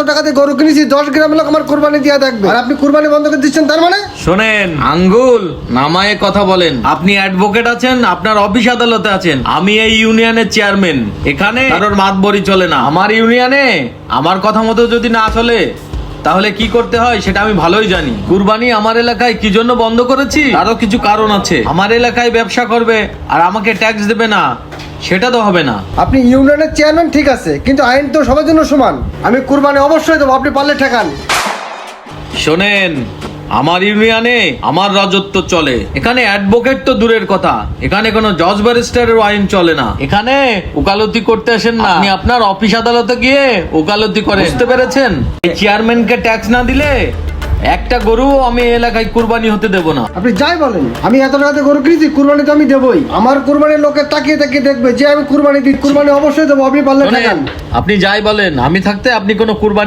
টাকা দিয়ে গরু কিনেছি, 10 গ্রাম লোক আমার কুরবানি দিয়া দেখবে, আর আপনি কুরবানি বন্ধ করে দিচ্ছেন তার মানে? শোনেন আঙ্গুল নামায়ে কথা বলেন। আপনি অ্যাডভোকেট আছেন, আপনার অফিস আদালতে আছেন, আমি এই ইউনিয়নের চেয়ারম্যান। এখানে কারোর মাতবরি চলে না। আমার ইউনিয়নে আমার কথা মতো যদি না চলে তাহলে কি করতে হয় সেটা আমি ভালোই জানি। কুরবানি আমার এলাকায় কি জন্য বন্ধ করেছি, আরো কিছু কারণ আছে। আমার এলাকায় ব্যবসা করবে আর আমাকে ট্যাক্স দেবে না, সেটা তো হবে না। আপনি ইউনিয়নের চেয়ারম্যান ঠিক আছে, কিন্তু আইন তো সবার জন্য সমান। আমি কুরবানি অবশ্যই দেবো, আপনি পারলে ঠেকান। শোনেন, আমার ইউনিয়নে আমার রাজত্ব চলে। এখানে অ্যাডভোকেট তো দূরের কথা, এখানে কোনো জজ ব্যারিস্টারের আইন চলে না। এখানে ওকালতি করতে আসেন না, আপনি আপনার অফিস আদালতে গিয়ে ওকালতি করেন। বুঝতে পেরেছেন? এই চেয়ারম্যানকে ট্যাক্স না দিলে একটা গরু আমি এই এলাকায় কুরবানি হতে দেব না। আপনি যাই বলেন, আমি এত টাকা দিয়ে গরু কিনেছি, কুরবানি তো আমি দেবই। আমার কুরবানির লোকের তাকিয়ে তাকিয়ে দেখবে যে আমি কুরবানি দিই। কুরবানি অবশ্যই দেবো, আপনি পারলে শোনেন, ঠেকান। আপনি যাই বলেন, আমি থাকতে আপনি কোনো কুরবানি